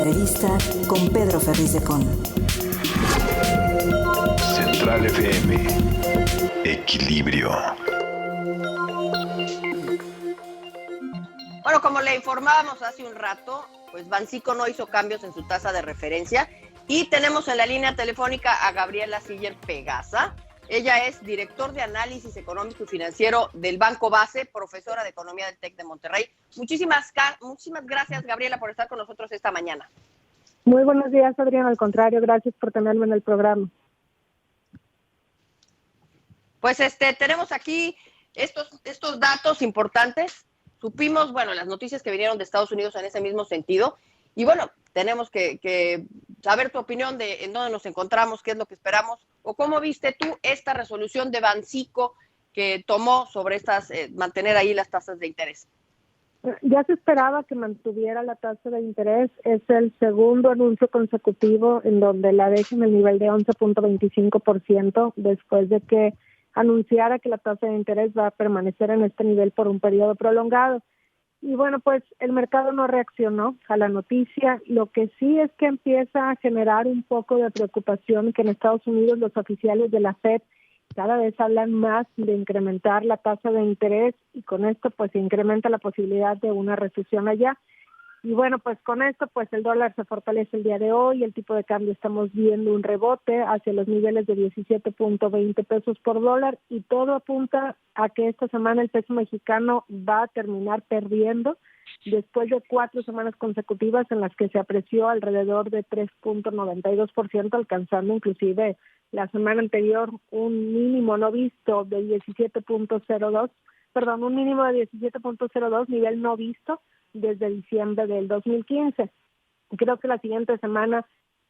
entrevista con Pedro Ferriz de Con. Central FM. Equilibrio. Bueno, como le informábamos hace un rato, pues Banxico no hizo cambios en su tasa de referencia y tenemos en la línea telefónica a Gabriela Siller Pegaza. Ella es director de análisis económico y financiero del Banco Base, profesora de economía del TEC de Monterrey. Muchísimas gracias, Gabriela, por estar con nosotros esta mañana. Muy buenos días, Adrián. Al contrario, gracias por tenerme en el programa. Pues tenemos aquí estos datos importantes. Supimos, bueno, las noticias que vinieron de Estados Unidos en ese mismo sentido. Y bueno, tenemos que saber tu opinión de en dónde nos encontramos, qué es lo que esperamos, o cómo viste tú esta resolución de Banxico que tomó sobre mantener ahí las tasas de interés. Ya se esperaba que mantuviera la tasa de interés. Es el segundo anuncio consecutivo en donde la deja en el nivel de 11.25% después de que anunciara que la tasa de interés va a permanecer en este nivel por un periodo prolongado. Y bueno, pues el mercado no reaccionó a la noticia. Lo que sí es que empieza a generar un poco de preocupación que en Estados Unidos los oficiales de la Fed cada vez hablan más de incrementar la tasa de interés y con esto pues se incrementa la posibilidad de una recesión allá. Y bueno, pues con esto pues el dólar se fortalece el día de hoy, el tipo de cambio estamos viendo un rebote hacia los niveles de 17.20 pesos por dólar y todo apunta a que esta semana el peso mexicano va a terminar perdiendo después de 4 semanas consecutivas en las que se apreció alrededor de 3.92%, alcanzando inclusive la semana anterior un mínimo no visto de 17.02, nivel no visto desde diciembre del 2015. Creo que la siguiente semana,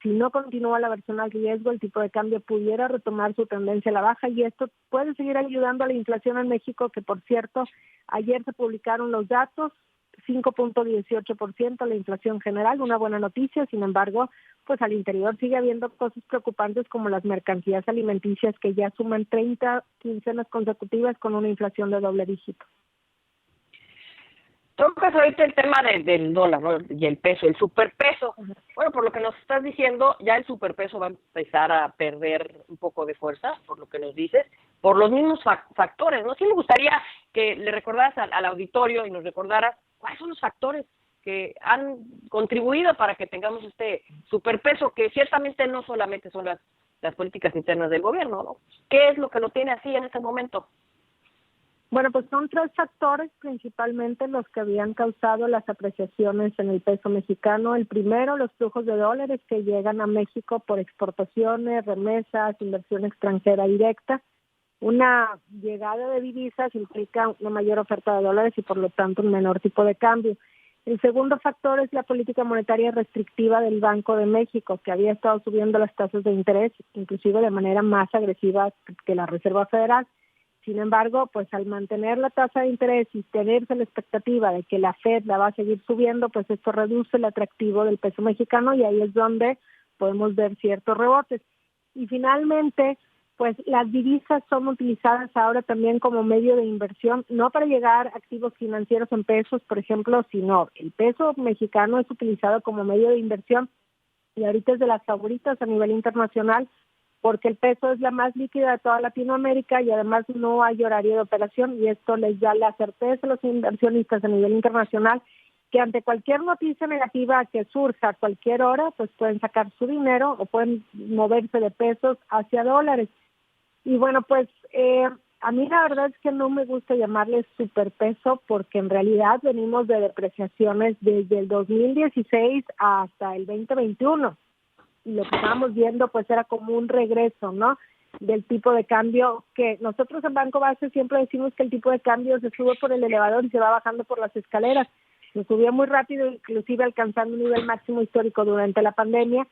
si no continúa la versión al riesgo, el tipo de cambio pudiera retomar su tendencia a la baja y esto puede seguir ayudando a la inflación en México, que por cierto, ayer se publicaron los datos, 5.18% la inflación general, una buena noticia. Sin embargo, pues al interior sigue habiendo cosas preocupantes como las mercancías alimenticias que ya suman 30 quincenas consecutivas con una inflación de doble dígito. Tocas ahorita el tema del dólar, ¿no? Y el peso, el superpeso. Bueno, por lo que nos estás diciendo, ya el superpeso va a empezar a perder un poco de fuerza, por lo que nos dices, por los mismos factores, ¿no? Sí me gustaría que le recordaras al auditorio y nos recordaras cuáles son los factores que han contribuido para que tengamos este superpeso, que ciertamente no solamente son las políticas internas del gobierno, ¿no? ¿Qué es lo que lo tiene así en este momento? Bueno, pues son 3 factores principalmente los que habían causado las apreciaciones en el peso mexicano. El primero, los flujos de dólares que llegan a México por exportaciones, remesas, inversión extranjera directa. Una llegada de divisas implica una mayor oferta de dólares y por lo tanto un menor tipo de cambio. El segundo factor es la política monetaria restrictiva del Banco de México, que había estado subiendo las tasas de interés, inclusive de manera más agresiva que la Reserva Federal. Sin embargo, pues al mantener la tasa de interés y tenerse la expectativa de que la Fed la va a seguir subiendo, pues esto reduce el atractivo del peso mexicano y ahí es donde podemos ver ciertos rebotes. Y finalmente, pues las divisas son utilizadas ahora también como medio de inversión, no para llegar a activos financieros en pesos, por ejemplo, sino el peso mexicano es utilizado como medio de inversión y ahorita es de las favoritas a nivel internacional porque el peso es la más líquida de toda Latinoamérica y además no hay horario de operación y esto les da la certeza a los inversionistas a nivel internacional que ante cualquier noticia negativa que surja a cualquier hora, pues pueden sacar su dinero o pueden moverse de pesos hacia dólares. Y bueno, pues a mí la verdad es que no me gusta llamarle superpeso porque en realidad venimos de depreciaciones desde el 2016 hasta el 2021. Y lo que estábamos viendo pues era como un regreso, ¿no? Del tipo de cambio que nosotros en Banco Base siempre decimos que el tipo de cambio se sube por el elevador y se va bajando por las escaleras. Se subió muy rápido, inclusive alcanzando un nivel máximo histórico durante la pandemia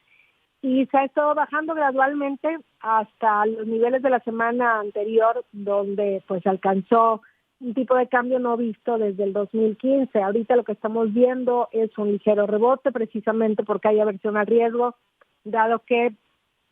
y se ha estado bajando gradualmente hasta los niveles de la semana anterior donde pues alcanzó un tipo de cambio no visto desde el 2015. Ahorita lo que estamos viendo es un ligero rebote precisamente porque hay aversión al riesgo, dado que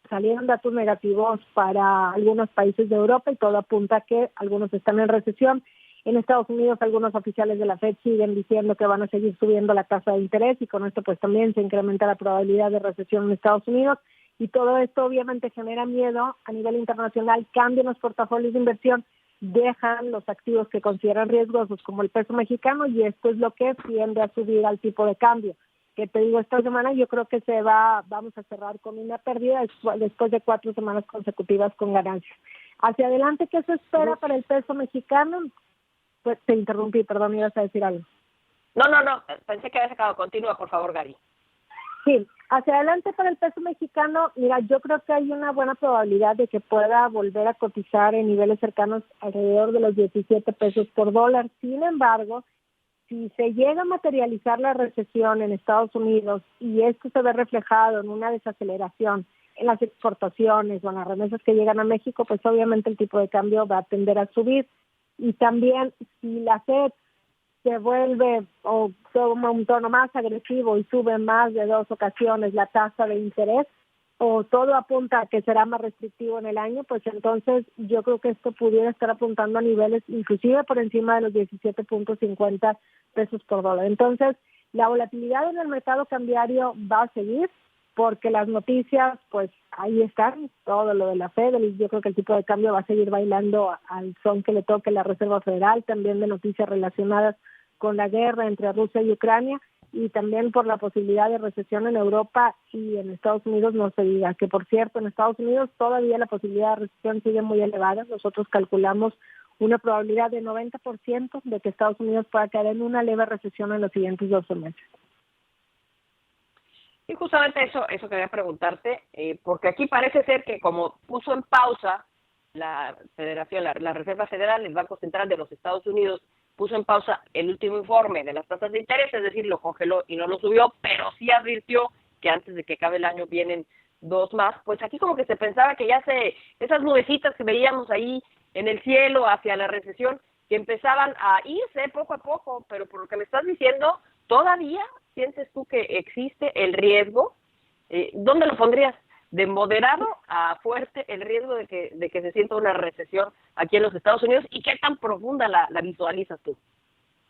salieron datos negativos para algunos países de Europa y todo apunta a que algunos están en recesión. En Estados Unidos algunos oficiales de la Fed siguen diciendo que van a seguir subiendo la tasa de interés y con esto pues también se incrementa la probabilidad de recesión en Estados Unidos y todo esto obviamente genera miedo a nivel internacional, cambian los portafolios de inversión, dejan los activos que consideran riesgosos como el peso mexicano y esto es lo que tiende a subir al tipo de cambio. Que te digo, esta semana yo creo que vamos a cerrar con una pérdida después de 4 semanas consecutivas con ganancias. Hacia adelante, ¿qué se espera para el peso mexicano? Pues te interrumpí, perdón, ibas a decir algo. No, pensé que habías acabado. Continúa, por favor, Gaby. Sí, hacia adelante para el peso mexicano, mira, yo creo que hay una buena probabilidad de que pueda volver a cotizar en niveles cercanos alrededor de los 17 pesos por dólar. Sin embargo, si se llega a materializar la recesión en Estados Unidos y esto se ve reflejado en una desaceleración en las exportaciones o en las remesas que llegan a México, pues obviamente el tipo de cambio va a tender a subir. Y también si la Fed se vuelve o toma un tono más agresivo y sube más de 2 ocasiones la tasa de interés, o todo apunta a que será más restrictivo en el año, pues entonces yo creo que esto pudiera estar apuntando a niveles inclusive por encima de los 17.50 pesos por dólar. Entonces, la volatilidad en el mercado cambiario va a seguir porque las noticias, pues ahí están, todo lo de la Fed, yo creo que el tipo de cambio va a seguir bailando al son que le toque la Reserva Federal, también de noticias relacionadas con la guerra entre Rusia y Ucrania, y también por la posibilidad de recesión en Europa y en Estados Unidos no se diga, que por cierto en Estados Unidos todavía la posibilidad de recesión sigue muy elevada. Nosotros calculamos una probabilidad de 90% de que Estados Unidos pueda caer en una leve recesión en los siguientes 12 meses. Y justamente eso quería preguntarte, porque aquí parece ser que como puso en pausa la Federación, la Reserva Federal, el Banco Central de los Estados Unidos, puso en pausa el último informe de las tasas de interés, es decir, lo congeló y no lo subió, pero sí advirtió que antes de que acabe el año vienen 2 más, pues aquí como que se pensaba que esas nubecitas que veíamos ahí en el cielo hacia la recesión, que empezaban a irse poco a poco, pero por lo que me estás diciendo, ¿todavía sientes tú que existe el riesgo? ¿Dónde lo pondrías? ¿De moderado a fuerte el riesgo de que se sienta una recesión aquí en los Estados Unidos? ¿Y qué tan profunda la visualizas tú?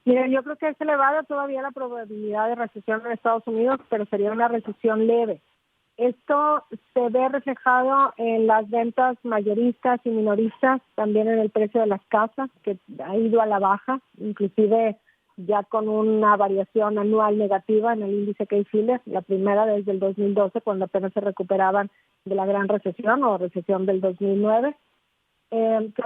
Mira, yo creo que es elevada todavía la probabilidad de recesión en Estados Unidos, pero sería una recesión leve. Esto se ve reflejado en las ventas mayoristas y minoristas, también en el precio de las casas, que ha ido a la baja, inclusive ya con una variación anual negativa en el índice Case-Shiller, la primera desde el 2012, cuando apenas se recuperaban de la gran recesión o recesión del 2009.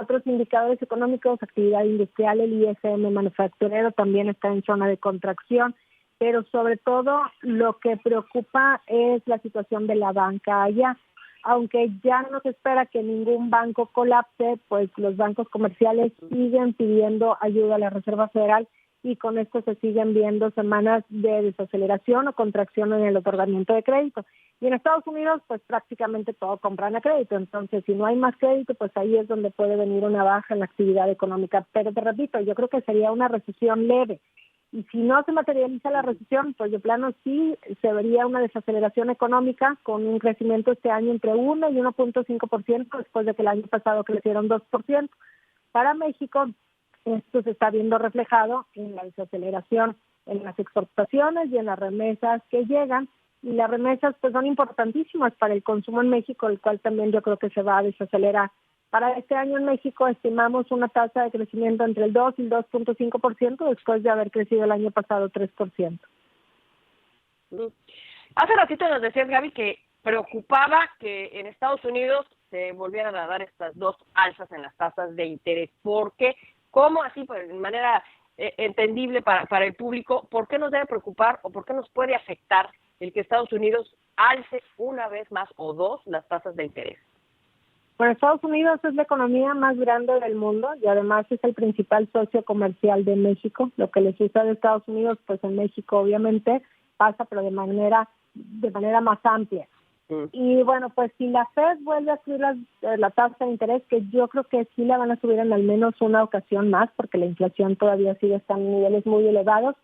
Otros indicadores económicos, actividad industrial, el ISM manufacturero también está en zona de contracción, pero sobre todo lo que preocupa es la situación de la banca allá. Aunque ya no se espera que ningún banco colapse, pues los bancos comerciales siguen pidiendo ayuda a la Reserva Federal y con esto se siguen viendo semanas de desaceleración o contracción en el otorgamiento de crédito. Y en Estados Unidos, pues prácticamente todo compran a crédito. Entonces, si no hay más crédito, pues ahí es donde puede venir una baja en la actividad económica. Pero te repito, yo creo que sería una recesión leve. Y si no se materializa la recesión, pues de plano sí se vería una desaceleración económica con un crecimiento este año entre 1 y 1.5%, después de que el año pasado crecieron 2%. Para México, esto se está viendo reflejado en la desaceleración en las exportaciones y en las remesas que llegan. Y las remesas pues son importantísimas para el consumo en México, el cual también yo creo que se va a desacelerar. Para este año en México estimamos una tasa de crecimiento entre el 2 y el 2.5% después de haber crecido el año pasado 3%. Hace ratito nos decías, Gaby, que preocupaba que en Estados Unidos se volvieran a dar estas 2 alzas en las tasas de interés. ¿Por qué? ¿Cómo así, pues, de manera entendible para el público? ¿Por qué nos debe preocupar o por qué nos puede afectar el que Estados Unidos alce una vez más o 2 las tasas de interés? Bueno, Estados Unidos es la economía más grande del mundo y además es el principal socio comercial de México. Lo que les sucede a Estados Unidos, pues en México obviamente pasa, pero de manera más amplia. Y bueno, pues si la Fed vuelve a subir la tasa de interés, que yo creo que sí la van a subir en al menos una ocasión más, porque la inflación todavía sigue estando en niveles muy elevados,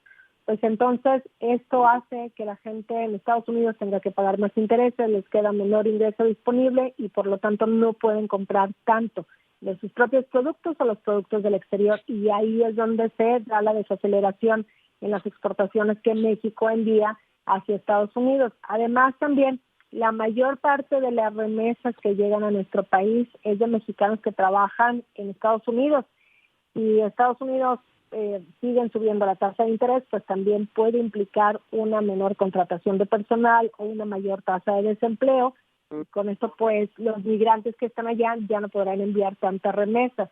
pues entonces esto hace que la gente en Estados Unidos tenga que pagar más intereses, les queda menor ingreso disponible y por lo tanto no pueden comprar tanto. de sus propios productos o los productos del exterior, y ahí es donde se da la desaceleración en las exportaciones que México envía hacia Estados Unidos. Además, también la mayor parte de las remesas que llegan a nuestro país es de mexicanos que trabajan en Estados Unidos, y Estados Unidos siguen subiendo la tasa de interés, pues también puede implicar una menor contratación de personal o una mayor tasa de desempleo. Con esto, pues, los migrantes que están allá ya no podrán enviar tantas remesas.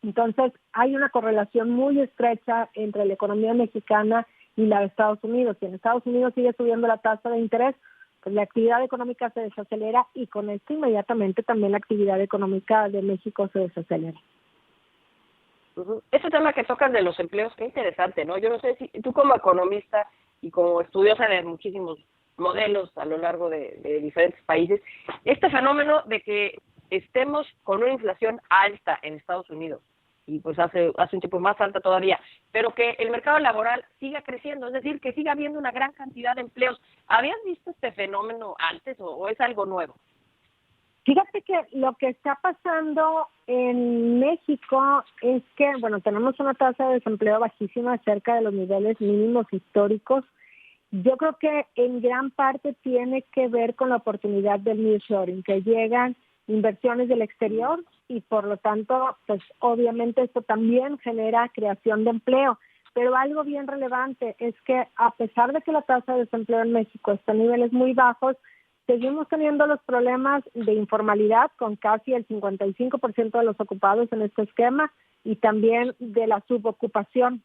Entonces, hay una correlación muy estrecha entre la economía mexicana y la de Estados Unidos. Si en Estados Unidos sigue subiendo la tasa de interés, pues la actividad económica se desacelera, y con esto inmediatamente también la actividad económica de México se desacelera. Ese tema que tocas de los empleos, qué interesante, ¿no? Yo no sé si tú, como economista y como estudiosa de muchísimos modelos a lo largo de diferentes países, este fenómeno de que estemos con una inflación alta en Estados Unidos, y pues hace un tiempo más alta todavía, pero que el mercado laboral siga creciendo, es decir, que siga habiendo una gran cantidad de empleos. ¿Habías visto este fenómeno antes o es algo nuevo? Fíjate que lo que está pasando en México es que, bueno, tenemos una tasa de desempleo bajísima, cerca de los niveles mínimos históricos. Yo creo que en gran parte tiene que ver con la oportunidad del nearshoring, que llegan inversiones del exterior, y por lo tanto, pues obviamente esto también genera creación de empleo. Pero algo bien relevante es que, a pesar de que la tasa de desempleo en México está a niveles muy bajos, seguimos teniendo los problemas de informalidad, con casi el 55% de los ocupados en este esquema, y también de la subocupación.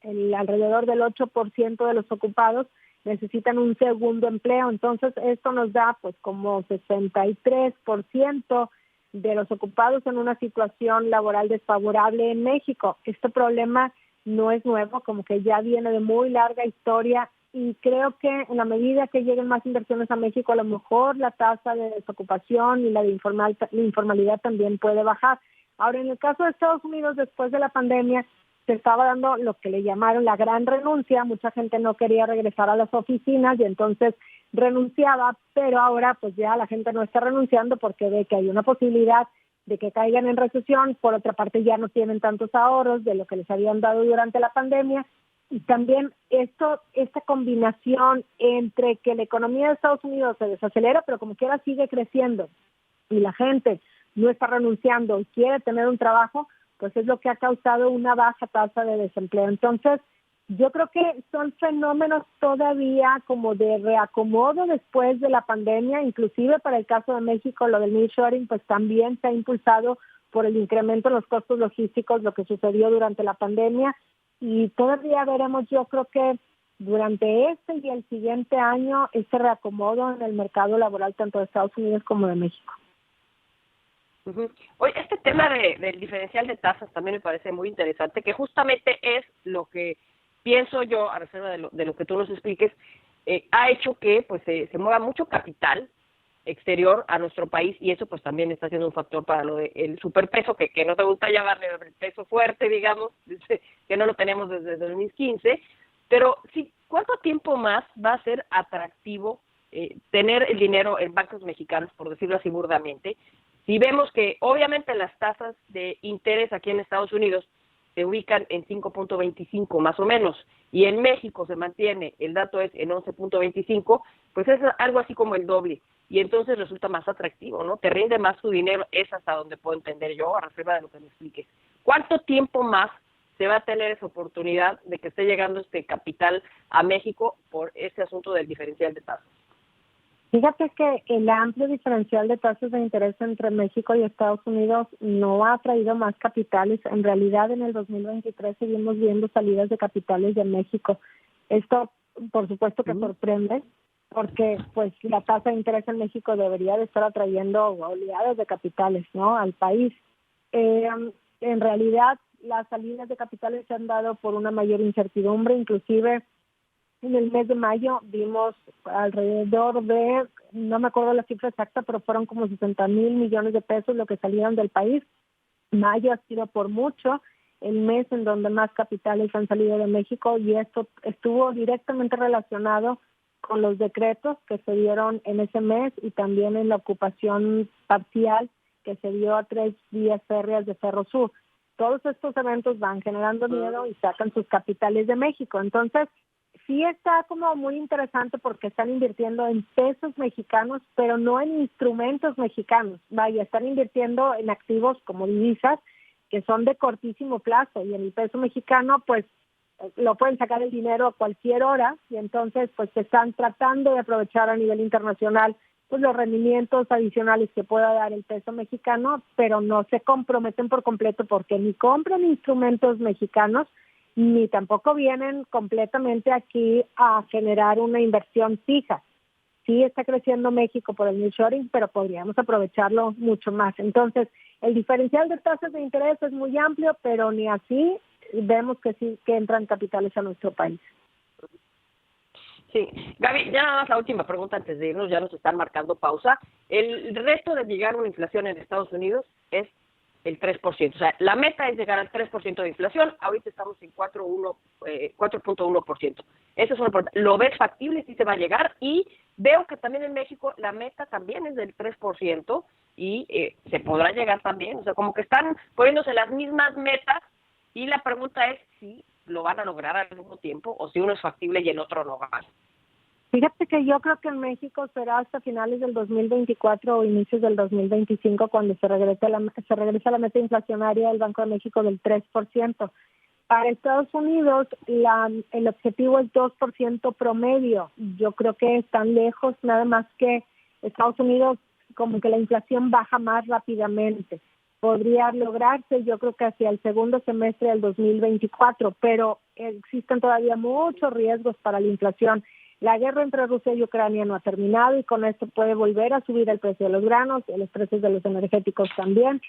Alrededor del 8% de los ocupados necesitan un segundo empleo. Entonces, esto nos da pues como 63% de los ocupados en una situación laboral desfavorable en México. Este problema no es nuevo, como que ya viene de muy larga historia, y creo que en la medida que lleguen más inversiones a México, a lo mejor la tasa de desocupación y la informalidad también puede bajar. Ahora, en el caso de Estados Unidos, después de la pandemia, se estaba dando lo que le llamaron la gran renuncia. Mucha gente no quería regresar a las oficinas y entonces renunciaba, pero ahora pues ya la gente no está renunciando porque ve que hay una posibilidad de que caigan en recesión. Por otra parte, ya no tienen tantos ahorros de lo que les habían dado durante la pandemia. Y también esta combinación entre que la economía de Estados Unidos se desacelera, pero como quiera sigue creciendo, y la gente no está renunciando y quiere tener un trabajo, pues es lo que ha causado una baja tasa de desempleo. Entonces, yo creo que son fenómenos todavía como de reacomodo después de la pandemia. Inclusive para el caso de México, lo del nearshoring pues también se ha impulsado por el incremento en los costos logísticos, lo que sucedió durante la pandemia, y todavía veremos, yo creo que durante este y el siguiente año, este reacomodo en el mercado laboral tanto de Estados Unidos como de México. Oye, este tema del diferencial de tasas también me parece muy interesante, que justamente es lo que pienso yo, a reserva de lo que tú nos expliques, ha hecho que pues se mueva mucho capital exterior a nuestro país, y eso pues también está siendo un factor para lo del superpeso, que no te gusta llamarle el peso fuerte, digamos, que no lo tenemos desde 2015, pero sí, ¿cuánto tiempo más va a ser atractivo tener el dinero en bancos mexicanos, por decirlo así burdamente, si vemos que obviamente las tasas de interés aquí en Estados Unidos se ubican en 5.25 más o menos, y en México se mantiene, el dato es en 11.25, pues es algo así como el doble, y entonces resulta más atractivo, ¿no? Te rinde más tu dinero, es hasta donde puedo entender yo, a reserva de lo que me expliques. ¿Cuánto tiempo más se va a tener esa oportunidad de que esté llegando este capital a México por este asunto del diferencial de tasas? Fíjate que el amplio diferencial de tasas de interés entre México y Estados Unidos no ha traído más capitales. En realidad, en el 2023 seguimos viendo salidas de capitales de México. Esto, por supuesto, que sorprende, porque pues la tasa de interés en México debería de estar atrayendo oleadas de capitales, ¿no?, al país. En realidad, las salidas de capitales se han dado por una mayor incertidumbre. Inclusive en el mes de mayo vimos alrededor de, no me acuerdo la cifra exacta, pero fueron como 60,000 millones de pesos lo que salieron del país. Mayo ha sido por mucho el mes en donde más capitales han salido de México, y esto estuvo directamente relacionado con los decretos que se dieron en ese mes y también en la ocupación parcial que se dio a 3 vías férreas de Ferrosur. Todos estos eventos van generando miedo y sacan sus capitales de México. Entonces, sí está como muy interesante porque están invirtiendo en pesos mexicanos, pero no en instrumentos mexicanos. Vaya, están invirtiendo en activos como divisas que son de cortísimo plazo, y en el peso mexicano pues lo pueden sacar el dinero a cualquier hora, y entonces pues se están tratando de aprovechar a nivel internacional pues los rendimientos adicionales que pueda dar el peso mexicano, pero no se comprometen por completo porque ni compran instrumentos mexicanos ni tampoco vienen completamente aquí a generar una inversión fija. Sí está creciendo México por el nearshoring, pero podríamos aprovecharlo mucho más. Entonces, el diferencial de tasas de interés es muy amplio, pero ni así vemos que sí que entran capitales a nuestro país. Sí, Gaby, ya nada más la última pregunta antes de irnos, ya nos están marcando pausa. El reto de llegar a una inflación en Estados Unidos es el 3%. O sea, la meta es llegar al 3% de inflación. Ahorita estamos en 4.1%. Eso es una pregunta. ¿Lo ves factible? Sí se va a llegar. Y veo que también en México la meta también es del 3% y se podrá llegar también. O sea, como que están poniéndose las mismas metas y la pregunta es si lo van a lograr al mismo tiempo o si uno es factible y el otro no va. Fíjate que yo creo que en México será hasta finales del 2024 o inicios del 2025 cuando se regrese a la meta inflacionaria del Banco de México del 3%. Para Estados Unidos el objetivo es 2% promedio. Yo creo que están lejos, nada más que Estados Unidos como que la inflación baja más rápidamente. Podría lograrse, yo creo que hacia el segundo semestre del 2024, pero existen todavía muchos riesgos para la inflación. La guerra entre Rusia y Ucrania no ha terminado y con esto puede volver a subir el precio de los granos y los precios de los energéticos también.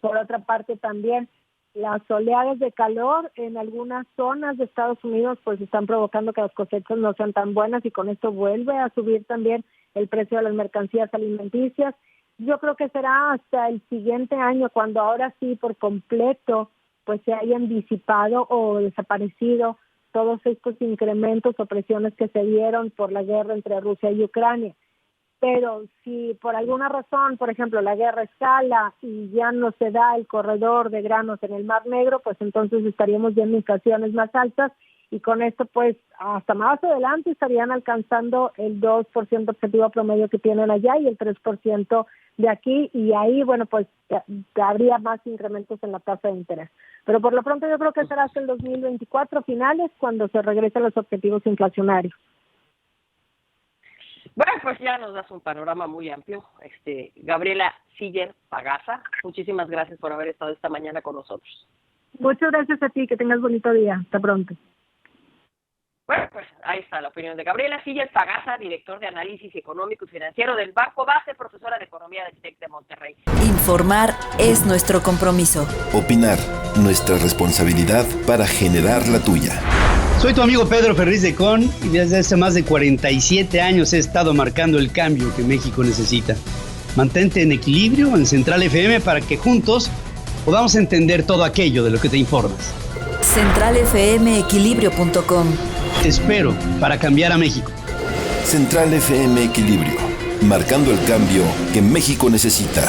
Por otra parte también las oleadas de calor en algunas zonas de Estados Unidos pues están provocando que las cosechas no sean tan buenas y con esto vuelve a subir también el precio de las mercancías alimenticias. Yo creo que será hasta el siguiente año cuando ahora sí por completo pues se hayan disipado o desaparecido todos estos incrementos o presiones que se dieron por la guerra entre Rusia y Ucrania. Pero si por alguna razón, por ejemplo, la guerra escala y ya no se da el corredor de granos en el Mar Negro, pues entonces estaríamos viendo inflaciones más altas y con esto pues hasta más adelante estarían alcanzando el 2% objetivo promedio que tienen allá y el 3% de aquí, y ahí, bueno, pues habría más incrementos en la tasa de interés. Pero por lo pronto yo creo que será hasta el 2024 finales cuando se regresen los objetivos inflacionarios. Bueno, pues ya nos das un panorama muy amplio. Gabriela Siller Pagaza, muchísimas gracias por haber estado esta mañana con nosotros. Muchas gracias a ti, que tengas bonito día. Hasta pronto. Bueno, pues ahí está la opinión de Gabriela Siller Pagaza, director de Análisis Económico y Financiero del Banco Base, profesora de Economía del TEC de Monterrey. Informar es nuestro compromiso. Opinar, nuestra responsabilidad para generar la tuya. Soy tu amigo Pedro Ferriz de Con y desde hace más de 47 años he estado marcando el cambio que México necesita. Mantente en equilibrio en Central FM para que juntos podamos entender todo aquello de lo que te informas. CentralFMEquilibrio.com. Te espero para cambiar a México. Central FM Equilibrio, marcando el cambio que México necesita.